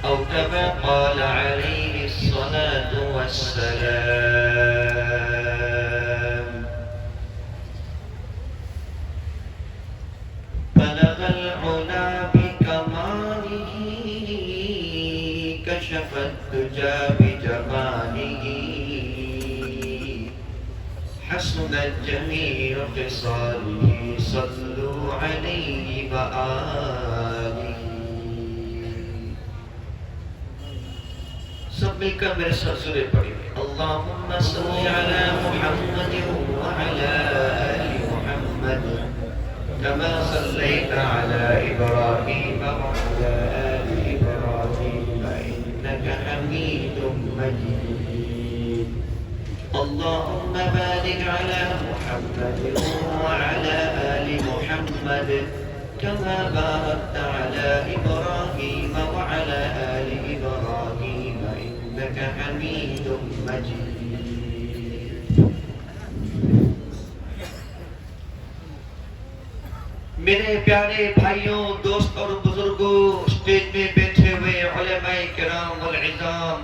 أو كما قال عليه الصلاة والسلام: بلغ العلا بكماله، كشف الدجى بجماله، حسنت جميع خصاله، صلوا عليه وآله. سب مل کر میرے ساتھ سورہ پڑھیں: اللہم صلی علی محمد وعلی آل محمد كما صليت على إبراهيم وعلى آل إبراهيم إنك حميد مجيد. اللهم بارك على محمد وعلى آل محمد كما باركت على إبراهيم وعلى آل إبراهيم إنك حميد مجيد. میرے پیارے بھائیوں، دوست اور بزرگوں، اسٹیج میں بیٹھے ہوئے علماء کرام والعظام،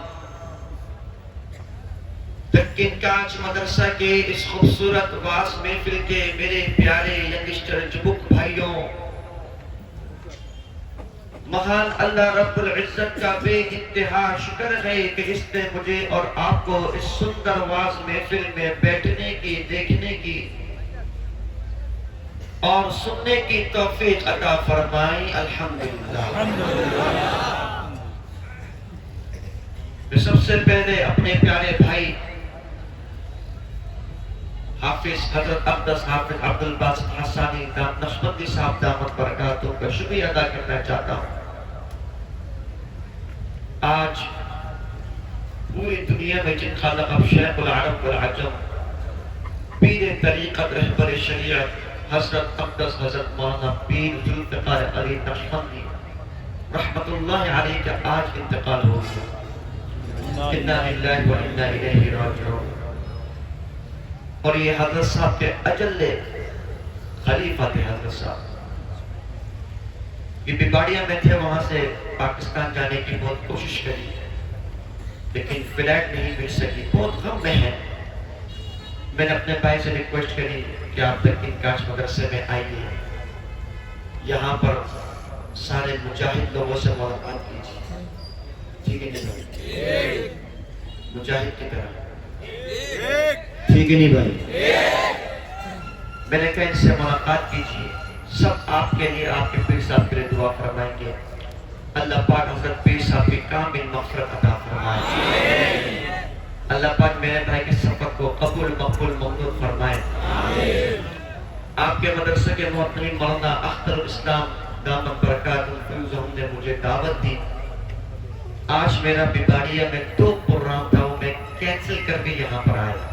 دکن کاج مدرسہ کے اس خوبصورت واعظ محفل کے میرے پیارے ینگسٹر جبک بھائیوں، مہان اللہ رب العزت کا بے انتہا شکر ہے کہ اس نے مجھے اور آپ کو اس سندر واعظ محفل میں بیٹھنے کی، دیکھنے کی اور سننے کی توفیق عطا فرمائی. الحمدللہ. میں سب سے پہلے اپنے پیارے بھائی حافظ حضرت اقدس حافظ عبدالباسط حسانی نقشبندی صاحب دامت برکاتوں کا شکریہ ادا کرنا چاہتا ہوں. آج پوری دنیا میں جن کا لقب شیخ العرب والعجم، پیر طریقت، رہبر شریعت حضرت اقدس حضرت مولانا پیر ذوالفقار علی نقشبندی رحمت اللہ علیہ کا آج انتقال ہو گیا. انا للہ و انا الیہ راجعون. اور یہ حضرت صاحب کے اجل خلیفہ تھے. حضرت صاحب یہ بگاڑیا میں تھے، وہاں سے پاکستان جانے کی بہت کوشش کری لیکن فلائٹ نہیں مل سکی، بہت غم میں ہے. میں نے اپنے بھائی سے ریکویسٹ کری کہ آپ دکن کاج مدرسے میں آئیے، یہاں پر سارے مجاہد لوگوں سے ملاقات کیجیے. ٹھیک ہے نہیں بھائی؟ مجاہد کی طرح ٹھیک ہے نہیں بھائی؟ میں نے کہا ان سے ملاقات کیجیے، سب آپ کے لیے، آپ کے پیر صاحب کے لیے دعا فرمائیں گے. اللہ پاک حضرت پیر صاحب کی کامل مغفرت عطا فرمائے. اللہ پاک میرے بھائی کے سفر کو قبول مقبول مقبول فرمائے. آپ کے مدرسے کے محترم مولانا اختر الاسلام دامت برکاتہ نے مجھے دعوت دی. آج میرا بگاڑیا میں 2 پروگرام تھا، وہ میں کینسل کر کے یہاں پر آیا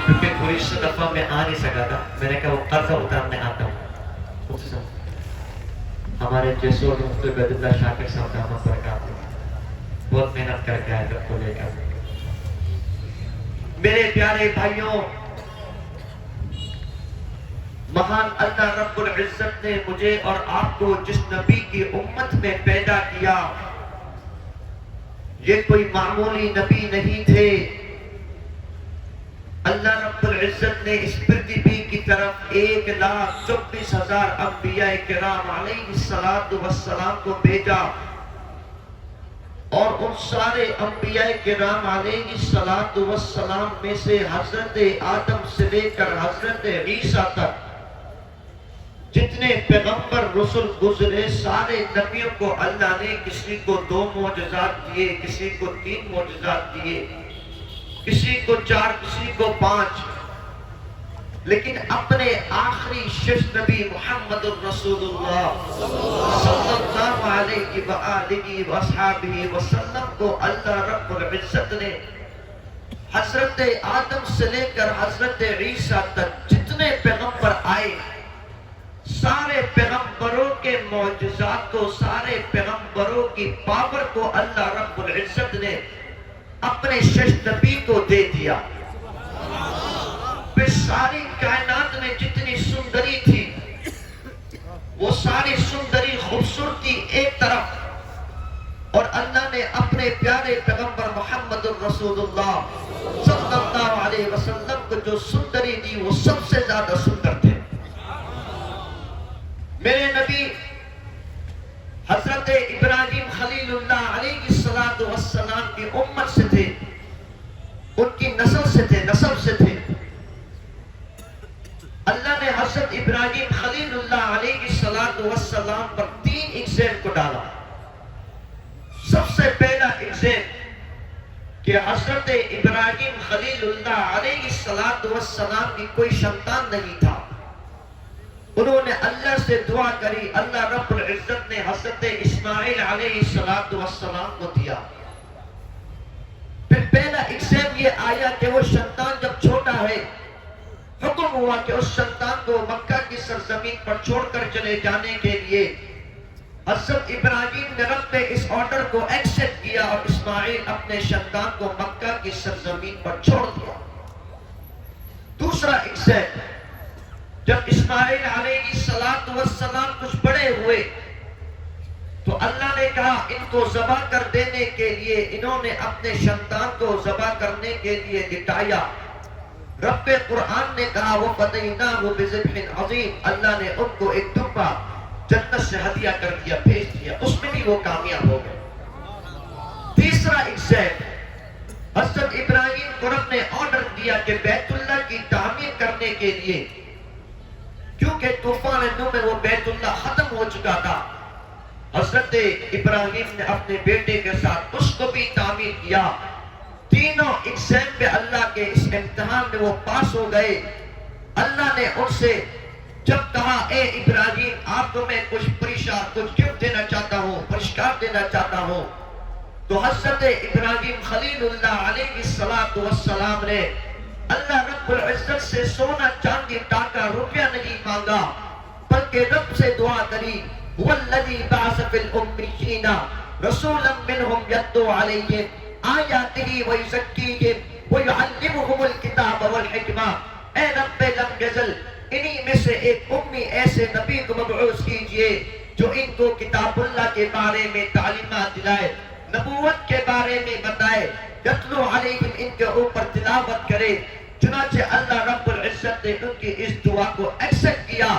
کیونکہ کوئی سے دفعہ میں آ نہیں سکا تھا. میں نے کہا وہ قرضہ اتارنے آتا ہوں. ہمارے جیسور مفتی عبید اللہ شاکر صاحب دامت برکاتہ بہت محنت کر کے آئے جب کو لے کر. میرے پیارے بھائیوں، مہان اللہ رب العزت نے مجھے اور آپ کو جس نبی کی امت میں پیدا کیا، یہ کوئی معمولی نبی نہیں تھے. اللہ رب العزت نے اس پرتھوی کی طرف 1,24,000 انبیاء کرام علیہ السلام کو بھیجا، اور ان سارے انبیاء کرام علیہ السلام میں سے حضرت آدم سے لے کر حضرت عیسیٰ تک جتنے پیغمبر رسول گزرے، سارے نبیوں کو اللہ نے کسی کو 2 معجزات دیے، کسی کو 3 معجزات دیے، کسی کو 4، کسی کو 5. لیکن اپنے آخری شش نبی محمد الرسول اللہ صلی اللہ علیہ وآلہ وصحابہ وسلم کو اللہ رب العزت نے حضرت آدم سے لے کر حضرت عیسیٰ تک جتنے پیغمبر آئے، سارے پیغمبروں کے معجزات کو، سارے پیغمبروں کی پاور کو اللہ رب العزت نے اپنے شش نبی کو دے دیا. پھر ساری کائنات میں جتنی سندری تھی، وہ ساری سندری خوبصورتی ایک طرف، اپنے پیارے پیغمبر محمد الرسول اللہ صلی اللہ علیہ وسلم کو جو سندری دی وہ سب سے زیادہ سندر تھے. میرے نبی حضرت ابراہیم خلیل اللہ علیہ السلام کی امت سے تھے، ان کی نسل سے تھے، نسل سے تھے. اللہ نے حضرت ابراہیم خلیل اللہ علیہ السلام پر 3 ایگزام کو ڈالا. سب سے پہلا ایگزام کہ حضرت ابراہیم خلیل اللہ علیہ السلام کی کوئی سنتان نہیں تھا. انہوں نے اللہ سے دعا کری، اللہ رب العزت نے حضرت اسماعیل علیہ السلام کو دیا. پھر پہلا ایگزام یہ آیا کہ وہ سنتان جب چھوٹا ہے، حکم ہوا کہ اس سنتان کو مکہ کی سرزمین پر چھوڑ کر چلے جانے کے لیے. حضرت ابراہیم نے رب کے اس آرڈر کو ایکسپٹ کیا اور اسماعیل اپنے سنتان کو مکہ کی سرزمین پر چھوڑ دیا. دوسرا ایگزام جب اسماعیل علیہ السلام کچھ بڑے ہوئے تو اللہ نے کہا ان کو ذبح کر دینے کے لیے. انہوں نے اپنے سنتان کو ذبح کرنے کے لیے لٹایا. رب قرآن نے کہا وَفَدَيْنَاهُ بِذِبْحٍ عَظِيمٍ، اللہ نے ان کو ایک دمبا جنت سے ہدیہ کر دیا، بھیج دیا. اس میں بھی وہ کامیاب ہو گئے. تیسرا ایگزام حضرت ابراہیم کو رب نے آرڈر دیا کہ بیت اللہ کی تعمیر کرنے کے لیے، کیونکہ طوفان نوح میں وہ بیت اللہ ختم ہو چکا تھا. حضرت ابراہیم نے اپنے بیٹے کے ساتھ اس کو بھی تعمیر کیا. تینوں ایگزام پہ اللہ کے اس امتحان میں وہ پاس ہو گئے. اللہ نے ان سے جب کہا اے ابراہیم آپ کو میں کچھ گفٹ دینا چاہتا ہوں، پرسکار دینا چاہتا ہوں، تو حضرت ابراہیم خلیل اللہ علیہ السلام نے اللہ رب العزت سے سونا چاندی ٹاکا روپیہ نہیں مانگا، بلکہ رب سے دعا کری وَالَّذِي بَعَثَ فِي الْأُمِّيِّينَ رَسُولًا مِّنْهُمْ يَتْلُو عَلَيْهِمْ آیاتہ وَيُزَکِّیہِمْ وَيُعَلِّمُهُمُ الْکِتَابَ وَالْحِکْمَةَ. اے رب لم یزل انہی میں سے ایک امی ایسے نبی کو مبعوث کیجئے جو ان کو کتاب اللہ کے بارے میں تعلیمات دلائے، نبوت کے بارے میں بتائے، یتلو علیہم ان کے اوپر تلاوت کرے. چنانچہ اللہ رب العزت نے ان کی اس دعا کو ایکسپٹ کیا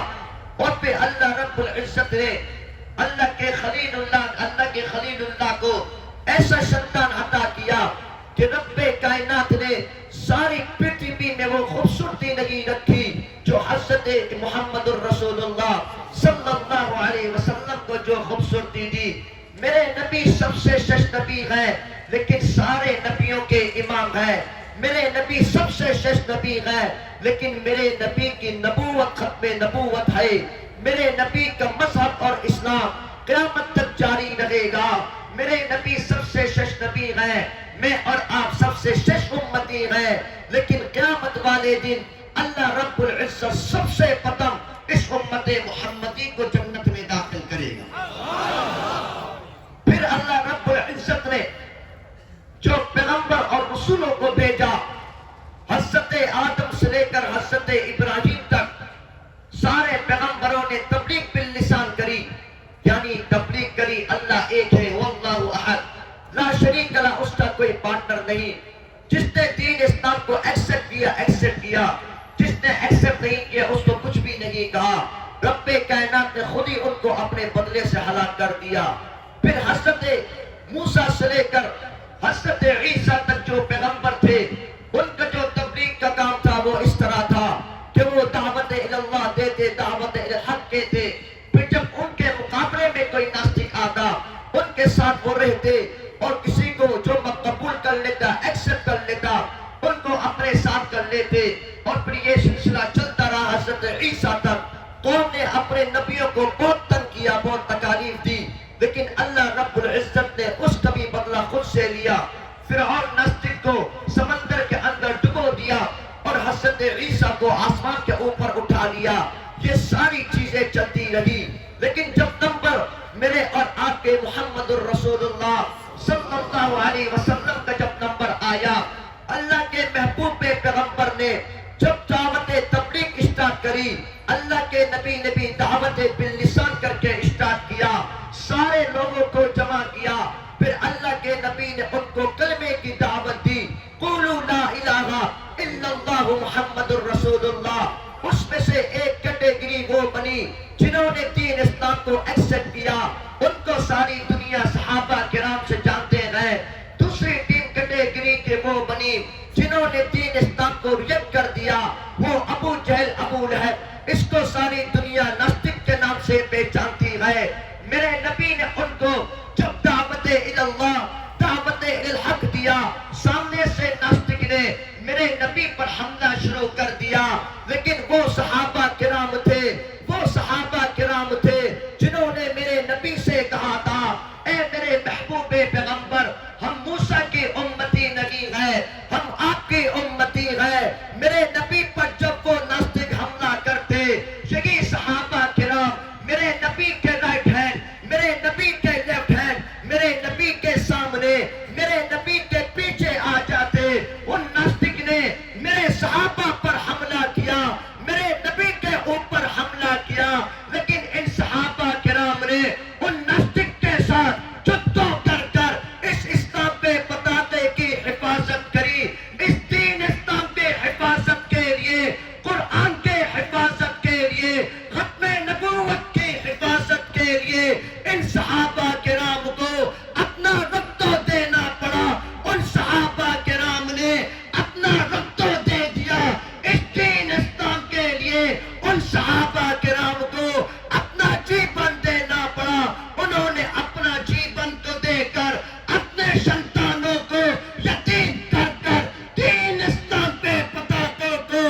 اور پھر اللہ رب العزت نے اللہ کے خلیل اللہ کو ایسا سنتان عطا کیا کہ رب کائنات نے ساری پرتھوی میں وہ خوبصورتی نہیں رکھی جو حضرت محمد الرسول اللہ صلی اللہ علیہ وسلم کو جو خوبصورتی دی. میرے نبی سب سے شش نبی ہیں لیکن سارے نبیوں کے امام ہیں. میرے نبی سب سے شش نبی ہیں لیکن میرے نبی کی نبوت ختم نبوت ہے. میرے نبی کا مذہب اور اسلام قیامت تک جاری رہے گا. میرے نبی سب سے شش نبی ہیں، میں اور آپ سب سے شش امتی ہیں، لیکن قیامت والے دن اللہ رب العزت سب سے قدم اس امت محمدی کو جنت میں داخل کرے گا. پھر اللہ رب العزت نے جو پیغمبر اور رسولوں کو بھیجا، حضرت آدم سے لے کر حضرت ابراہیم تک سارے پیغمبروں نے تبلیغ باللسان کری، یعنی تبلیغ کری اللہ ایک ہے، واللہ احد لا شریک لہ، اس کا کوئی پارٹنر نہیں. جس نے دین اسلام کو ایکسپٹ کیا، جس نے ایکسپٹ نہیں کیا اس کو کچھ بھی نہیں کہا. رب کائنات نے خود ہی ان کو اپنے بدلے سے ہلاک کر دیا. پھر حضرت موسیٰ سے لے کر حضرت عیسیٰ تک جو پیغمبر تھے، ان کا جو تبلیغ کا کام تھا وہ اس طرح تھا کہ وہ دعوت اللہ دیتے، دعوت الحق کہتے. پھر جب ان کے مقابلے میں کوئی ناستک آتا ان کے ساتھ وہ رہتے اور کسی کو جو قبول کر لیتا، ایکسپٹ کر لیتا، ان کو اپنے ساتھ کر لیتے. اور پھر یہ سلسلہ چلتا رہا حضرت عیسیٰ تک. قوم نے اپنے نبیوں کو بہت تنگ کیا، بہت تکالیف دی، لیکن اللہ رب العزت نے اس کا بھی بدلہ خود سے لیا. فرعون ناستک کو سمندر کے اندر ڈبو دیا اور حضرت عیسیٰ کو آسمان کے اوپر اٹھا لیا. یہ ساری چیزیں چلتی رہی، لیکن جب نمبر میرے اور آپ کے محمد الرسول اللہ صلی اللہ علیہ وسلم کا جب نمبر آیا، اللہ کے محبوب پیغمبر نے جب دعوت تبلیغ اسٹارٹ کری، اللہ کے نبی دعوت باللسان کر کے اسٹارٹ کیا، سارے لوگوں کو جمع کیا. پھر اللہ کے نبی بنی جنہوں نے دین اسلام کو ایکسپٹ کیا، ان کو ساری دنیا صحابہ کرام سے جانتے گئے۔ دوسری ٹیم کیٹیگری کے وہ بنی جنہوں نے دین اسلام کو ریجیکٹ کر دیا، وہ ابو جہل، ابو لہب، اس کو ساری دنیا ناستک کے نام سے پہچانتی ہے۔ میرے نبی نے ان کو جب دعوت اللہ، دعوت الحق دیا، سامنے سے ناستک نے میرے نبی پر حملہ شروع کر دیا، لیکن وہ صحابہ کرام تھے، وہ صحابہ کرام تھے جنہوں نے میرے نبی سے کہا تھا، اے میرے محبوب پیغمبر، ہم موسیٰ کی امتی نہیں ہیں، ہم آپ کی امتی ہیں۔ میرے نبی پر جب وہ ناستک حملہ کرتے، یہی صحابہ کرام میرے نبی کے رائٹ ہینڈ، میرے نبی کے لیفٹ ہینڈ، میرے نبی کے سامنے، میرے نبی کے پیچھے آ جاتے۔ ان ناستک نے میرے صحابہ پر حملہ کیا، میرے نبی کے اوپر حملہ کیا، لیکن ان صحابہ کرام نے ان ناستک کے ساتھ جدو کر کر اس اسلام پہ پتاتے کی حفاظت کری۔ اس دین اسلام کے حفاظت کے لیے، قرآن کے حفاظت کے لیے، ختم نبوت کی حفاظت کے لیے ان صحابہ کرام کو اپنا رقت دینا پڑا۔ ان صحابہ کرام نے اپنا رقت دے دیا اس دین اسلام کے لیے۔ ان صحابہ کرام کو اپنا جیون دینا پڑا۔ انہوں نے اپنا جیون کو دے کر اپنے سنتانوں کو یتیم کر کر دین اسلام پہ پتاکوں کو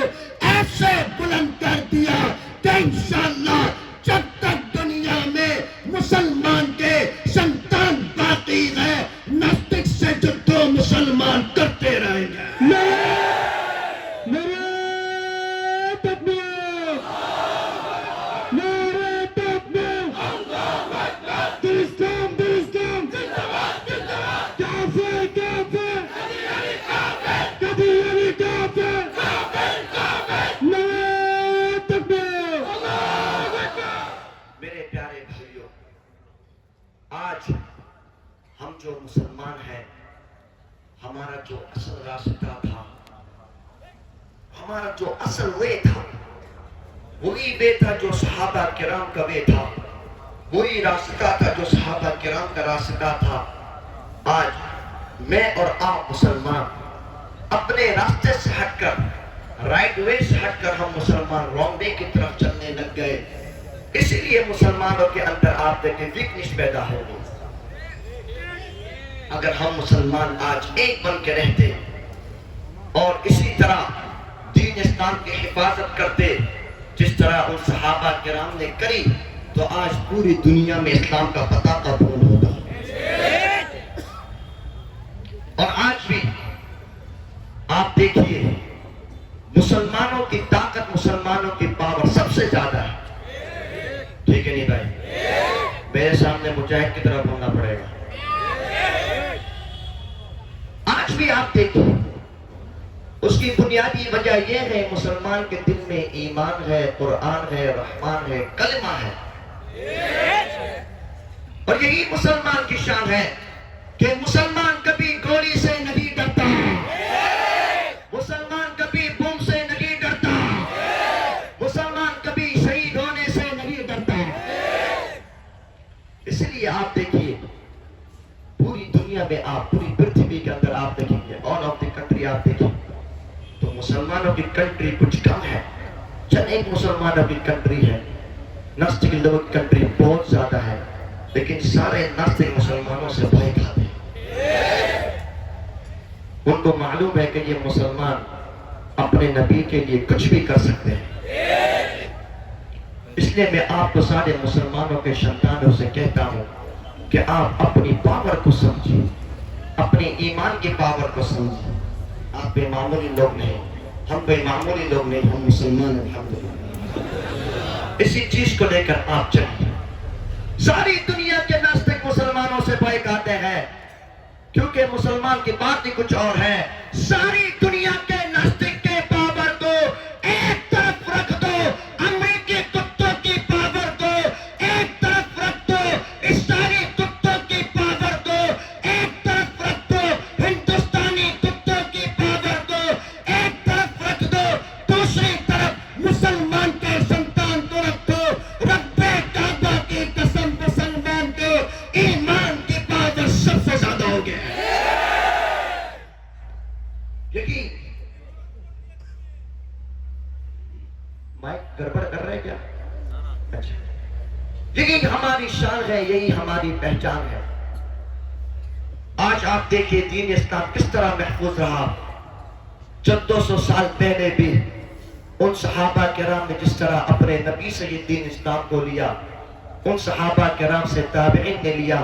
ایسے بلند کر دیا کہ انشاءاللہ جب تک دنیا میں مسلمان کے سنتان باقی ہیں، ناستک سے جدو مسلمان کرتے رہیں گے۔ میرے پیارے بھائیوں، آج ہم جو مسلمان ہیں، ہمارا جو اصل راستہ تھا، ہمارا جو اصل وے تھا، وہی وے تھا جو صحابہ کرام کا وے تھا، وہی راستہ تھا جو صحابہ کرام کا راستہ تھا۔ آج میں اور آپ مسلمان اپنے راستے سے ہٹ کر، رائٹ وے سے ہٹ کر، ہم مسلمان رانگ وے کی طرف چلنے لگ گئے۔ اسی لیے مسلمانوں کے اندر آپ دیکھیں ویکنیس پیدا ہو گئی۔ اگر ہم مسلمان آج ایک بن کے رہتے اور اسی طرح دین اسلام کی حفاظت کرتے جس طرح ان صحابہ کرام نے کری، تو آج پوری دنیا میں اسلام کا پتاکہ بلند ہوگا۔ اور آج بھی آپ دیکھیے، مسلمانوں کی طاقت، مسلمانوں کی پاور سب سے زیادہ ہے۔ ٹھیک ہے نہیں بھائی؟ میرے سامنے مجاہد کی طرح بولنا پڑے گا۔ آج بھی آپ دیکھیں، اس کی بنیادی وجہ یہ ہے، مسلمان کے دل میں ایمان ہے، قرآن ہے، رحمان ہے، کلمہ ہے۔ اور یہی مسلمان کی شان ہے کہ مسلمان کبھی گولی سے نہیں ڈرتا، مسلمان کبھی بم سے نہیں ڈرتا، مسلمان کبھی شہید ہونے سے نہیں ڈرتا۔ اس لیے آپ دیکھیے، پوری دنیا میں، آپ پوری پرتھوی کے اندر آپ دیکھیں گے، آل آف دی کنٹری آپ دیکھیں تو مسلمانوں کی کنٹری کچھ کم ہے، چند ایک مسلمانوں کی کنٹری ہے۔ ناستک لوگوں کی کنٹری بہت زیادہ ہے، لیکن سارے ناستک مسلمانوں سے بھائی کھاتے ہیں۔ ان کو معلوم ہے کہ یہ مسلمان اپنے نبی کے لیے کچھ بھی کر سکتے ہیں۔ اس لیے میں آپ کو سارے مسلمانوں کے سنتانوں سے کہتا ہوں کہ آپ اپنی پاور کو سمجھیں، اپنی ایمان کی پاور کو سمجھیں۔ آپ بے معمولی لوگ نہیں، ہم بے معمولی لوگ نہیں، ہم مسلمان ہیں الحمدللہ۔ اسی چیز کو لے کر آپ چلیں۔ ساری دنیا کے ناستک مسلمانوں سے بائیکاٹیں ہیں، کیونکہ مسلمان کی بات ہی کچھ اور ہے۔ ساری دنیا کے ناستک کے پاور کو ایک طرف رکھ دو، امریکی کتوں کی پاور کو ایک طرف رکھ دو، اسرائیلی کتوں کی پاور کو ایک طرف رکھ دو، ہندوستانی کتوں کی پاور کو ایک طرف رکھ دو، دوسری طرف مسلمان کے سنتان کو رکھ دو۔ یہی ہماری شان ہے، یہی ہماری پہچان ہے۔ آج آپ دیکھیے دین اسلام کس طرح محفوظ رہا۔ 1400 سال پہلے بھی ان صحابہ کرام نے جس طرح اپنے نبی سے یہ دین اسلام کو لیا، ان صحابہ کرام سے تابعین نے لیا،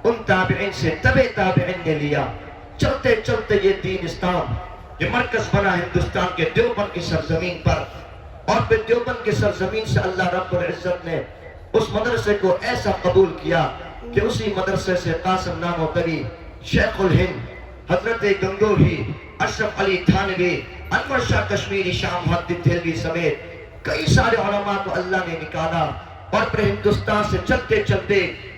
ان تابعین سے تبع تابعین نے لیا، چلتے چلتے یہ دین اسلام یہ مرکز بنا ہندوستان کے دیوبند کی سرزمین پر، اور پھر دیوبند کی سرزمین سے اللہ رب العزت نے اس مدرسے کو ایسا قبول کیا کہ اسی مدرسے سے قاسم نانوتوی، شیخ الہند حضرت گنگوہی، اشرف علی تھانوی، انور شاہ کشمیری، شاہ محمد دہلوی سمیت کئی سارے علماء کو اللہ نے نکالا، اور پھر ہندوستان سے چلتے چلتے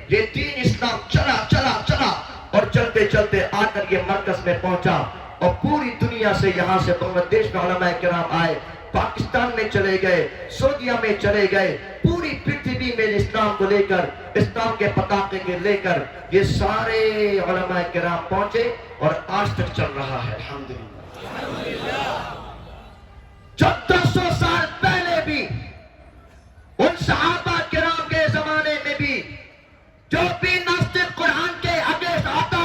یہ دین اسلام چلا چلا چلا اور چلتے چلتے آ کر یہ مرکز میں پہنچا، اور پوری دنیا سے یہاں سے بنگلہ دیش میں علماء کرام آئے، پاکستان میں چلے گئے، سعودیہ میں چلے گئے، پوری پرتھوی میں اسلام کو لے کر، اسلام کے پتاخے کے لے کر یہ سارے علماء کرام پہنچے، اور آج تک چل رہا ہے الحمدللہ۔ 1400 سال پہلے بھی ان صحابہ کرام کے زمانے میں بھی جو بھی ناصح قرآن کے اگینسٹ آتا،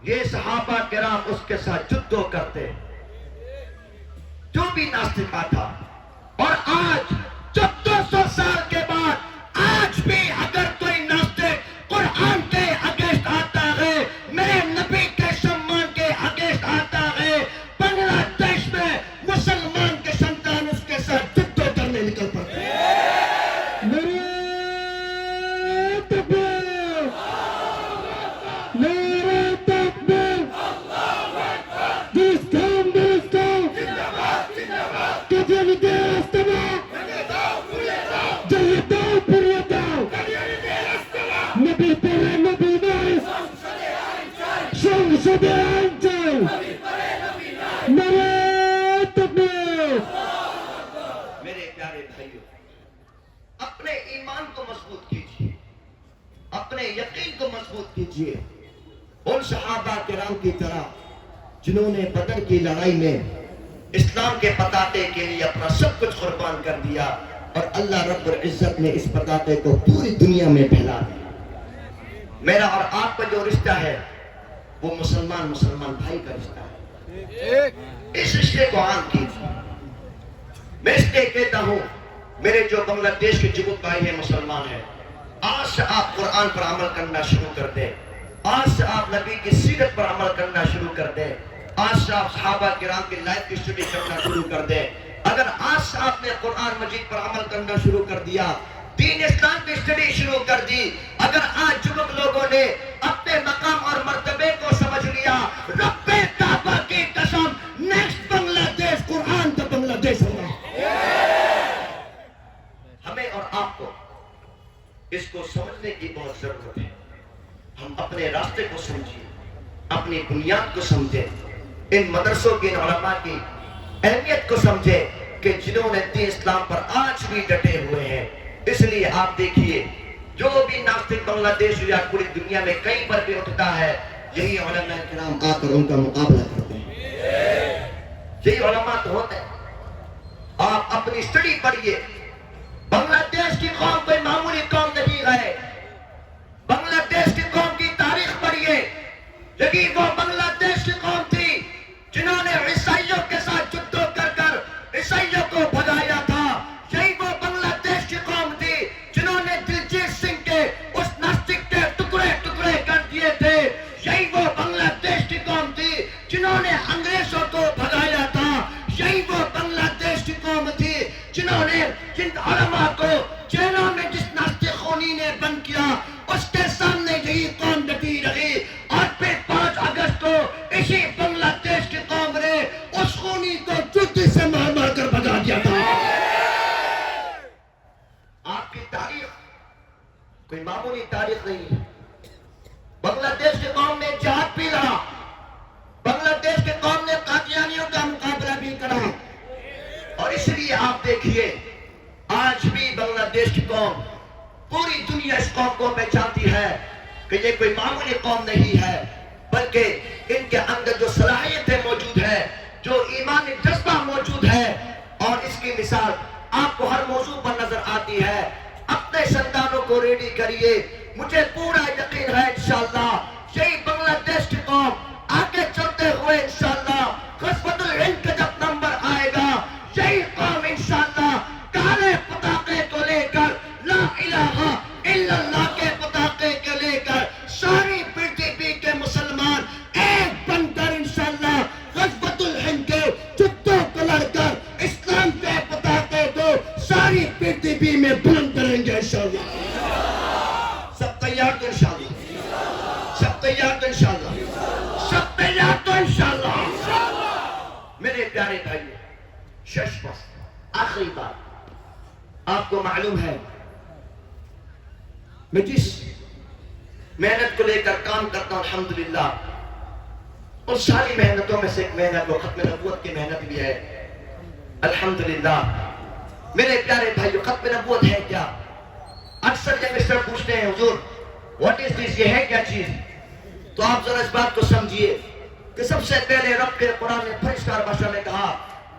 یہ صحابہ کرام اس کے ساتھ جدو کرتے، جو بھی ناصح آتا۔ اور آج 1400 سال کے بعد آج بھی اگر کوئی ناصح قرآن کے اگینسٹ آتا ہے، میرے نبی کے سمان کے اگینسٹ آتا ہے، بنگلہ دیش میں مسلمان کے سنتان اس کے ساتھ جدو کرنے نکل پڑتے ہیں۔ میرے پیارے بھائیوں، اپنے ایمان کو مضبوط کیجیے، اپنے یقین کو مضبوط کیجیے، ان صحابہ کرام کی طرح جنہوں نے بدر کی لڑائی میں اسلام کے پتاخے کے لیے اپنا سب کچھ قربان کر دیا، اور اللہ رب العزت نے اس پتاخے کو پوری دنیا میں پھیلا دیا۔ میرا اور آپ کا جو رشتہ ہے وہ مسلمان بھائی کا رشتہ ہے، اس رشتے کو عام کیجیے۔ میں اس لیے کہتا ہوں، میرے جو بنگلہ دیش کے جگت بھائی ہیں، مسلمان ہیں، آج سے آپ قرآن پر عمل کرنا شروع کر دیں، آج سے آپ نبی کی سیرت پر عمل کرنا شروع کر دیں، آج سے آپ صحابہ کرام کی لائف کی اسٹڈی کرنا شروع کر دیں۔ اگر آج سے آپ نے قرآن مجید پر عمل کرنا شروع کر دیا، دین اسلام کی اسٹڈی شروع کر دی، اگر آج جمک لوگوں نے اپنے مقام اور مرتبے کو سمجھ لیا، رب کعبہ کی قسم، نیکسٹ بنگلہ دیش قرآن کا بنگلہ دیش ہوگا۔ ہمیں اور آپ کو اس کو سمجھنے کی بہت ضرورت ہے۔ ہم اپنے راستے کو سمجھیں، اپنی بنیاد کو سمجھیں، ان مدرسوں کے علماء کی اہمیت کو سمجھیں کہ جنہوں نے دین اسلام پر آج بھی ڈٹے ہوئے ہیں۔ اس لیے آپ دیکھیے، جو بھی ناصح بنگلہ دیش یا پوری دنیا میں کہیں پر بھی اٹھتا ہے، یہی علماء کرام آ کر ان کا مقابلہ کرتے ہیں، یہی علماء تو ہوتے ہیں۔ آپ اپنی اسٹڈی پڑھیے، بنگلہ دیش کی قوم کوئی معمولی قوم نہیں ہے، بنگلہ دیش کی قوم کی تاریخ پڑھیے، یہی وہ بنگلہ دیش کی قوم تھی جنہوں نے عیسائیوں کے ساتھ جدو کر کر عیسائیوں کو بھگایا تھا، یہی وہ بنگلہ دیش کی قوم تھی جنہوں نے دلجیت سنگھ کے اس ناصح کے ٹکڑے ٹکڑے کر دیے تھے، یہی وہ بنگلہ دیش کی قوم تھی جنہوں نے انگریزوں کو بھگایا تھا، یہی وہ بنگلہ دیش کی قوم تھی جنہوں نے جن علماء کو جیلوں میں جس ناصح خونی نے بند کیا، اس کے سامنے یہی قوم ڈٹی رہی، اور پھر 5 اگست کو اسی بنگلہ دیش کی قوم نے اس خونی کو جوتی سے مار مار کر بھگا دیا تھا۔ آپ کی تاریخ کوئی معمولی تاریخ نہیں ہے۔ بنگلہ دیش کی قوم نے جہاد بھی لڑا، بنگلہ دیش کی قوم نے قادیانیوں کا مقابلہ بھی کرا، اور اس لیے آپ دیکھیے آج بھی بنگلہ دیش کی قوم، پوری دنیا اس قوم کو پہچانتی ہے کہ یہ کوئی معمولی قوم نہیں ہے، بلکہ ان کے اندر جو صلاحیتیں موجود ہے، جو ایمانی جذبہ موجود ہے، اور اس کی مثال آپ کو ہر موضوع پر نظر آتی ہے۔ اپنے سنتانوں کو ریڈی کریے. مجھے پورا یقین ہے انشاءاللہ یہی بنگلہ دیش کی قوم آگے چلتے ہوئے انشاءاللہ غزوۃ الہند کا جب نمبر آئے گا یہی قوم انشاءاللہ کالے پتاخے کو لے کر لا الہ الا اللہ کے پتاخے کو لے کر ساری پرتھوی کے مسلمان ایک بن کر انشاءاللہ غزوۃ الہند کے جدوں کو لڑ کر اسلام کے پتاخے کو ساری پرتھوی میں بلند کریں گے انشاءاللہ. سب تیار تو انشاءاللہ, سب تیار تو انشاءاللہ, سب تیار تو انشاءاللہ. میرے پیارے بھائیو, شش بس آخری بات, آپ کو معلوم ہے میں جس محنت کو لے کر کام کرتا ہوں الحمدللہ اور ساری محنتوں میں سے ایک محنت وہ ختم نبوت کی محنت بھی ہے الحمدللہ. میرے پیارے بھائیو, ختم نبوت ہے کیا؟ اکثر جب اس طرح پوچھتے ہیں حضور واٹ از دس, یہ ہے کیا چیز؟ تو آپ ذرا اس بات کو سمجھیے کہ سب سے پہلے رب کے قرآن نے فرشتہ باشا میں کہا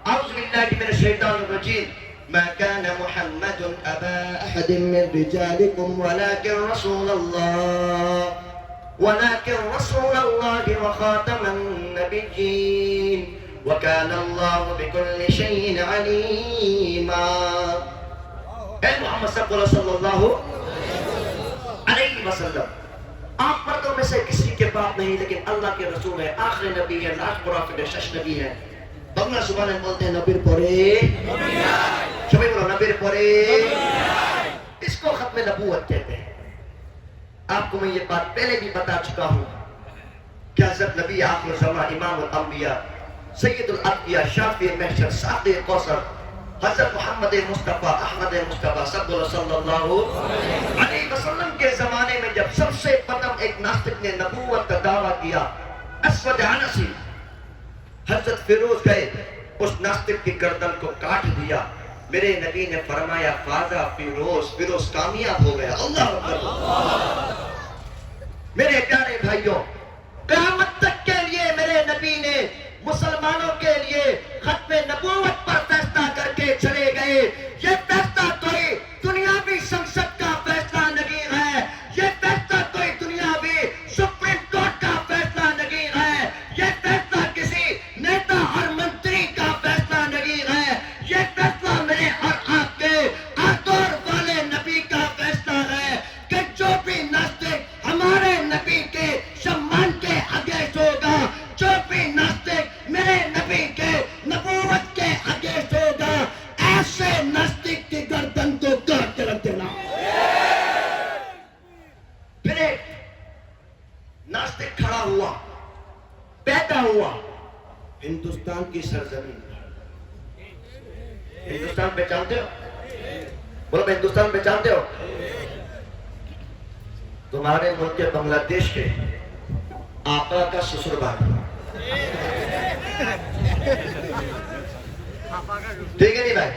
اعوذ باللہ من الشیطان الرجیم ما كان محمد ابا احد من رجالكم ولكن رسول الله وخاتم النبيين وكان الله بكل شيء عليما. اے محمد صلی اللہ علیہ وسلم, آپ مردوں میں سے کسی کے باپ نہیں لیکن اللہ کے رسول ہے, آخری نبی ہے, لاسٹ پروفٹ ہے, شش نبی ہے. بنگلہ زبان میں بولتے ہیں نبیر پورے, شبھی بولو نبیر پورے. اس کو ختم نبوت کہتے ہیں. آپ کو میں یہ بات پہلے بھی بتا چکا ہوں کہ حضرت نبی آخر زمان امام الانبیاء سید الانبیاء شافی محشر سعد کوثر حضرت محمد مصطفیٰ احمد مصطفیٰ صلی اللہ علیہ وسلم کے زمانے میں جب سب سے پدم ایک ناستک نے نبوت کا دعویٰ کیا اسود عنسی, حضرت فیروز گئے اس ناستک کی گردن کو کاٹ دیا. میرے نبی نے فرمایا فازا فیروز کامیاب ہو گیا. اللہ اکبر. میرے پیارے بھائیوں, قیامت تک کے لیے میرے نبی نے مسلمانوں کے لیے ختم نبوت پر فیصلہ کر کے چلے گئے. یہ فیصلہ کوئی دنیاوی سنسد کا فیصلہ نہیں ہے, یہ فیصلہ کوئی دنیاوی سپریم کورٹ کا فیصلہ نہیں ہے, یہ فیصلہ کسی نیتا اور منتری کا فیصلہ نہیں ہے, یہ فیصلہ میرے اور آپ کے آدور والے نبی کا فیصلہ ہے کہ جو بھی ناستک ہمارے نبی کے سمان کے اگینسٹ ہوگا, جو بھی ناستک میرے نبی کے نبوت کے اگینسٹ ہوگا, ایسے ناستک کی گردن کو کاٹ کے رکھ دینا. پھر ایک ناستک کھڑا ہوا, پیدا ہوا ہندوستان کی سرزمین. ہندوستان پہچانتے ہو؟ بولو میں ہندوستان پہچانتے ہو؟ تمہارے ملک کے بنگلہ دیش کے آقا کا سسر بھائی, ٹھیک ہے نہیں بھائی؟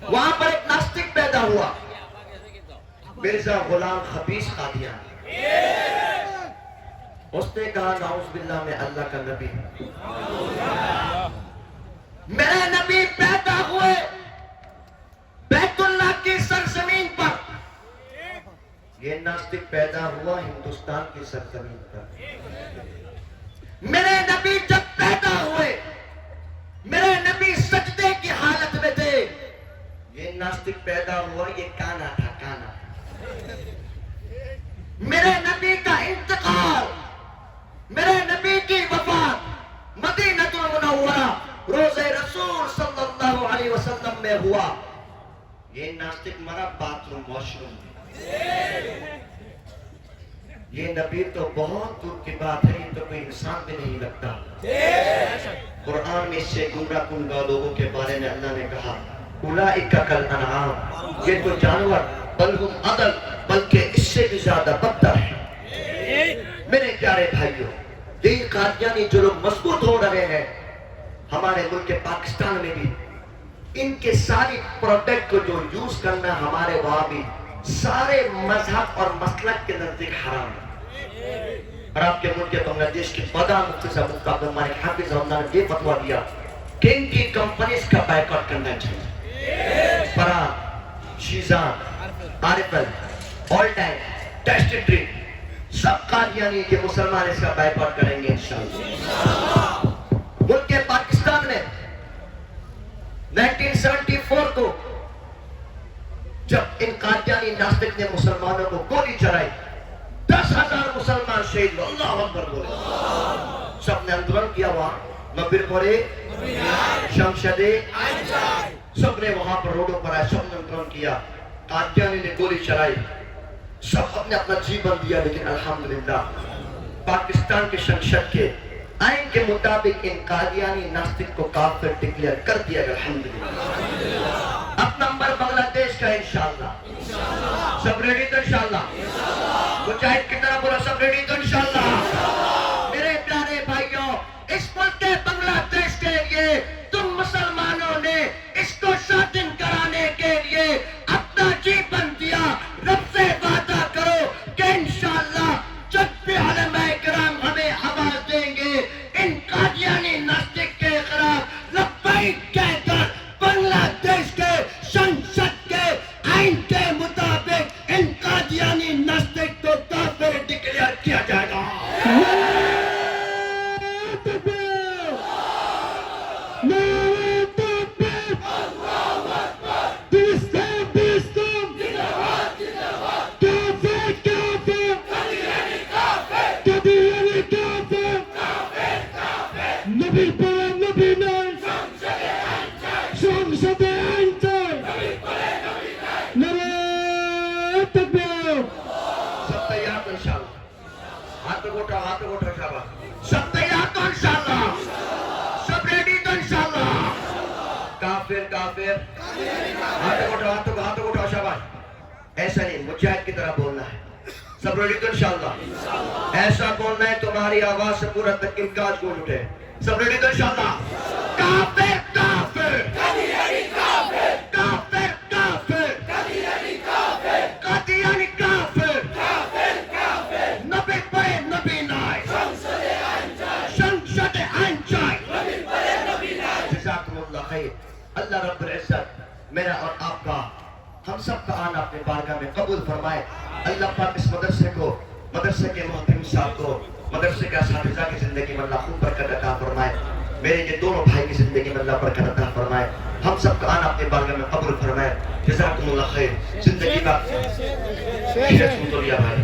وہاں پر ایک ناستک پیدا ہوا مرزا غلام حبیش قادیانی. اس نے کہا نعوذ باللہ میں اللہ کا نبی, میرے نبی پیدا ہوئے بیت اللہ کی سرزمین پر, یہ ناستک پیدا ہوا ہندوستان کی سرزمین پر. میرے نبی جب پیدا ہوئے میرے نبی سجدے کی حالت میں تھے, یہ ناستک پیدا ہوا یہ کانا تھا, کانا. میرے نبی کا انتقال, میرے نبی کی وفات مدینہ المنورہ روزے رسول صلی اللہ علیہ وسلم میں ہوا. یہ ناستک مرا باتھ روم واش روم میں. یہ نبی تو بہت دور کی بات ہے, یہ تو کوئی انسان بھی نہیں لگتا. قرآن میں اس سے گمراہ کنگا لوگوں کے بارے میں اللہ نے کہا اولئک کالانعام, یہ تو جانور بل ہم اضل, بلکہ اس سے بھی زیادہ بدتر ہے. میرے پیارے بھائیوں, یہی قادیانی جو لوگ مضبوط ہو رہے ہیں ہمارے ملک پاکستان میں بھی, ان کے ساری پروڈکٹ کو جو یوز کرنا ہمارے وہاں بھی سارے مذہب اور مسلک کے نزدیک حرام ہے. اور آپ کے ملک بنگلہ دیش کی پدہ مفتی صاحب مفتی عبد المالک حافظ اللہ نے یہ فتویٰ دیا کہ ان کی کمپنیز کا بائیکاٹ کرنا چاہیے. فرات شیزان، عارفل، آل ٹائم، ٹیسٹ ڈرنک، سب قادیانی کے مسلمان اس کا بائیکاٹ کریں گے انشاءاللہ۔ ملک پاکستان میں 1974 کو جب ان قادیانی ناستک نے مسلمانوں کو گولی چلائی، 10,000 مسلمان شہید ہوئے، اللہ اکبر بولے، سب نے اندرون کیا وہاں مبیر پورے شمشدے، سب نے وہاں پر روڈوں پر آئے، سب نے اندرون کیا، قادیانی نے گولی چلائی، سب اپنے اپنا جیون دیا، لیکن الحمدللہ پاکستان کے شنشد کے آئین کے مطابق ان قادیانی ناستک کو کافر ڈکلیئر کر دیا گیا الحمدللہ۔ اب نمبر بنگلہ دیش کا انشاءاللہ، سب ریڈی تو انشاءاللہ، مجاہد کی طرح بولا سب ریڈی تو انشاءاللہ۔ میرے پیارے بھائیوں، اس ملک کے بنگلہ دیش کے لیے تم مسلمانوں نے اس کو شادن کرانے کے لیے اپنا جیون دیا، رب سے وعدہ کرو کہ انشاءاللہ جب بھی علماء کرام ہمیں آواز دیں گے ان قادیانی ناستک کے خلاف لبیک کہہ کر بنگلہ دیش کے شنشد کے آئین کے مطابق ان قادیانی ناستک کو کافر ڈکلیئر کیا جائے گا۔ سب تیار تو انشاءاللہ، سب ریڈی تو انشاءاللہ۔ کافر کافر، ہاتھوں اٹھاؤ شاباش، ایسا نہیں، مجاہد کی طرح بولنا ہے، سب ریڈی تو انشاءاللہ، ایسا بولنا ہے تمہاری آواز سے پورا تقیم کاج گول اٹھے، سب ریڈی تو انشاءاللہ۔ کافر کافر، قادیانی کافر، کافر کافر، قادیانی کافر، قادیانی کافر، کافر کافر، نبی پڑے نبی نائے، شمشد عین جائے، نبی پڑے نبی نائے۔ جزاکم اللہ خیر۔ اللہ رب العزت میرا اور آپ کا، ہم سب کا آنا اپنے بارگاہ میں قبول فرمائے۔ اللہ پاک اس مدرسے کو، مدرسے کے محترم صاحب کو، مدرسے کے اساتذہ کی زندگی میں اللہ خوب برکت عطا فرمائے، میرے یہ دونوں بھائی کی زندگی میں اللہ برکت عطا فرمائے، ہم سب کا آنا اپنے بارگاہ میں قبول فرمائے۔ جزاکم اللہ خیر۔ زندگی کا شیخ سن تو لیا بھائی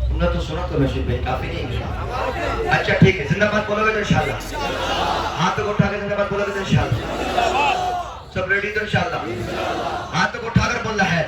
تم نے تو سنا تو رشید بھائی کافی نہیں، اچھا ٹھیک ہے، زندہ باد بولو گے تو انشاءاللہ، ہاتھ کو اٹھا کے زندہ باد بولو گے تو انشاءاللہ، سب ریڈی تو انشاءاللہ، ہاتھ کو اٹھا کر بولنا ہے